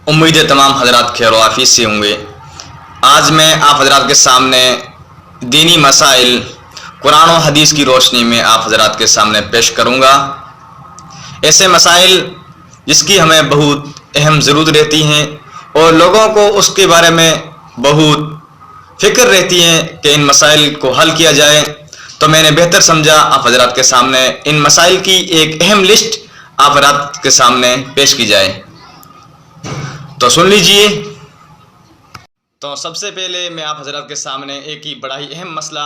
उम्मीद है तमाम हजरात खैर व आफियत से होंगे। आज मैं आप हजरात के सामने दीनी मसाइल कुरान और हदीस की रोशनी में आप हजरात के सामने पेश करूँगा। ऐसे मसाइल जिसकी हमें बहुत अहम ज़रूरत रहती हैं और लोगों को उसके बारे में बहुत फ़िक्र रहती है कि इन मसाइल को हल किया जाए, तो मैंने बेहतर समझा आप हजरात के सामने इन मसाइल की एक अहम लिस्ट आप हजरात के सामने पेश की जाए। तो सुन लीजिए। तो सबसे पहले मैं आप हजरात के सामने एक ही बड़ा ही अहम मसला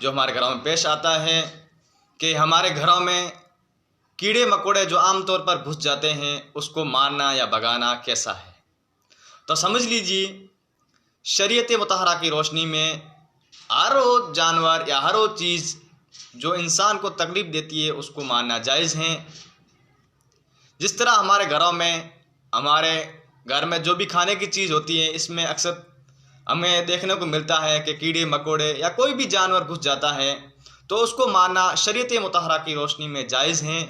जो हमारे घरों में पेश आता है कि हमारे घरों में कीड़े मकोड़े जो आम तौर पर घुस जाते हैं उसको मारना या भगाना कैसा है। तो समझ लीजिए, शरीयत मुतहरा की रोशनी में हर वो जानवर या हर वो चीज़ जो इंसान को तकलीफ़ देती है उसको मारना जायज़ है। जिस तरह हमारे घरों में हमारे घर में जो भी खाने की चीज़ होती है इसमें अक्सर हमें देखने को मिलता है कि कीड़े मकोड़े या कोई भी जानवर घुस जाता है तो उसको मारना शरीयत मुतहरा की रोशनी में जायज़ है,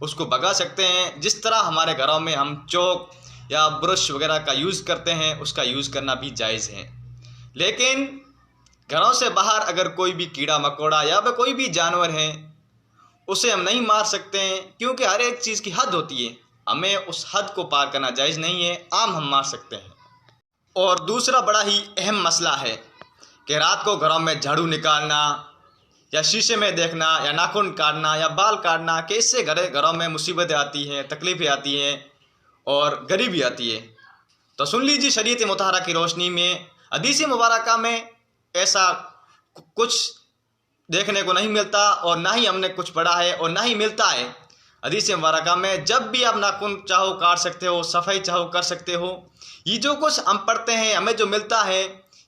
उसको भगा सकते हैं। जिस तरह हमारे घरों में हम चौक या ब्रश वगैरह का यूज़ करते हैं उसका यूज़ करना भी जायज़ है। लेकिन घरों से बाहर अगर कोई भी कीड़ा मकोड़ा या फिर कोई भी जानवर है उसे हम नहीं मार सकते हैं, क्योंकि हर एक चीज़ की हद होती है। हमें उस हद को पार करना जायज़ नहीं है, आम हम मार सकते हैं। और दूसरा बड़ा ही अहम मसला है कि रात को घरों में झाड़ू निकालना या शीशे में देखना या नाखून काटना या बाल काटना, कि इससे घरों में मुसीबतें आती हैं, तकलीफ़ें आती हैं और गरीबी आती है। तो सुन लीजिए, शरीयत मुतहरा की रोशनी में हदीस मुबारका में ऐसा कुछ देखने को नहीं मिलता और ना ही हमने कुछ पढ़ा है और ना ही मिलता है। हदीस मुबारका में जब भी आप नाखून चाहो काट सकते हो, सफाई चाहो कर सकते हो। ये जो कुछ हम पढ़ते हैं, हमें जो मिलता है,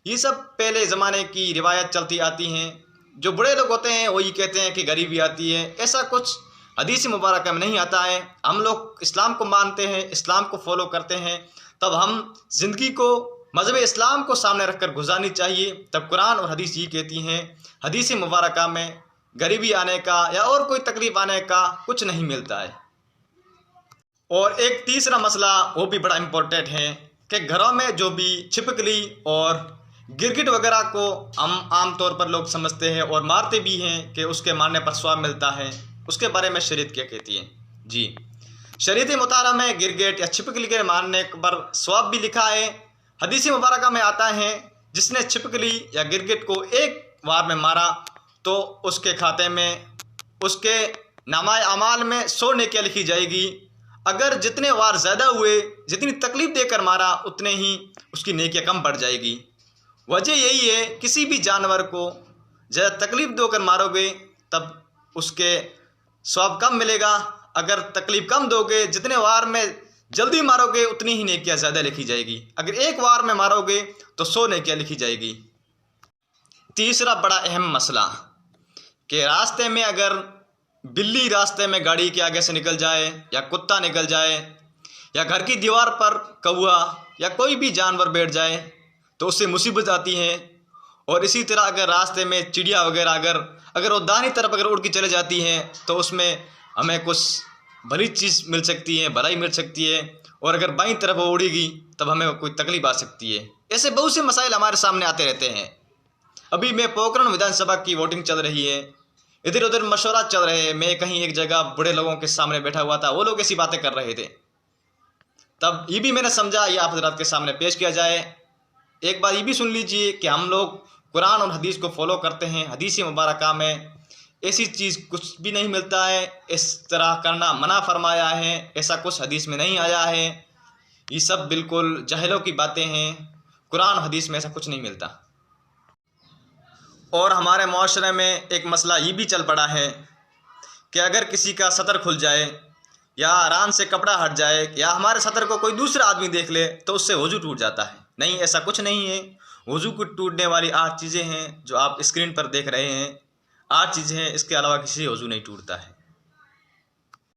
ये सब पहले ज़माने की रिवायत चलती आती हैं। जो बड़े लोग होते हैं वही कहते हैं कि गरीबी आती है, ऐसा कुछ हदीस मुबारका में नहीं आता है। हम लोग इस्लाम को मानते हैं, इस्लाम को फॉलो करते हैं, तब हम ज़िंदगी को मज़हब इस्लाम को सामने रखकर गुजारनी चाहिए। तब कुरान और हदीस ये कहती हैं, हदीस मुबारका में गरीबी आने का या और कोई तकलीफ़ आने का कुछ नहीं मिलता है। और एक तीसरा मसला वो भी बड़ा इम्पोर्टेंट है कि घरों में जो भी छिपकली और गिरगिट वगैरह को हम आम तौर पर लोग समझते हैं और मारते भी हैं कि उसके मारने पर स्वाब मिलता है, उसके बारे में शरीयत क्या कहती है। जी, शरीयत मुताहरा में गिरगिट या छिपकली के मारने पर स्वाब भी लिखा है। हदीस मुबारका में आता है, जिसने छिपकली या गिरगिट को एक बार में मारा तो उसके खाते में, उसके नामाए अमाल में 100 नेकियां लिखी जाएगी। अगर जितने वार ज़्यादा हुए, जितनी तकलीफ़ देकर मारा, उतने ही उसकी नेकियां कम बढ़ जाएगी। वजह यही है, किसी भी जानवर को ज़्यादा तकलीफ़ देकर मारोगे तब उसके स्वाब कम मिलेगा। अगर तकलीफ़ कम दोगे, जितने वार में जल्दी मारोगे उतनी ही नेकियां ज़्यादा लिखी जाएगी। अगर एक वार में मारोगे तो 100 नेकियां लिखी जाएगी। तीसरा बड़ा अहम मसला कि रास्ते में अगर बिल्ली रास्ते में गाड़ी के आगे से निकल जाए या कुत्ता निकल जाए या घर की दीवार पर कौवा या कोई भी जानवर बैठ जाए तो उससे मुसीबत आती है। और इसी तरह अगर रास्ते में चिड़िया वगैरह अगर वो दाहिनी तरफ अगर उड़ के चले जाती हैं तो उसमें हमें कुछ भली चीज़ मिल सकती है, भलाई मिल सकती है। और अगर बाईं तरफ वो उड़ेगी तब हमें कोई तकलीफ आ सकती है। ऐसे बहुत से मसाइल हमारे सामने आते रहते हैं। अभी मैं पोखरण विधानसभा की वोटिंग चल रही है, इधर उधर मशवरा चल रहे हैं। मैं कहीं एक जगह बड़े लोगों के सामने बैठा हुआ था, वो लोग ऐसी बातें कर रहे थे। तब ये भी मैंने समझा ये आप हज़रात के सामने पेश किया जाए। एक बात ये भी सुन लीजिए कि हम लोग कुरान और हदीस को फॉलो करते हैं। हदीस मुबारका में ऐसी चीज़ कुछ भी नहीं मिलता है, इस तरह करना मना फरमाया है, ऐसा कुछ हदीस में नहीं आया है। ये सब बिल्कुल जाहिलों की बातें हैं, कुरान और हदीस में ऐसा कुछ नहीं मिलता। और हमारे माशरे में एक मसला ये भी चल पड़ा है कि अगर किसी का सतर खुल जाए या रान से कपड़ा हट जाए या हमारे सतर को कोई दूसरा आदमी देख ले तो उससे वज़ू टूट जाता है। नहीं, ऐसा कुछ नहीं है। वज़ू को टूटने वाली 8 चीज़ें हैं जो आप स्क्रीन पर देख रहे हैं। 8 चीज़ें हैं, इसके अलावा किसी वज़ू नहीं टूटता है।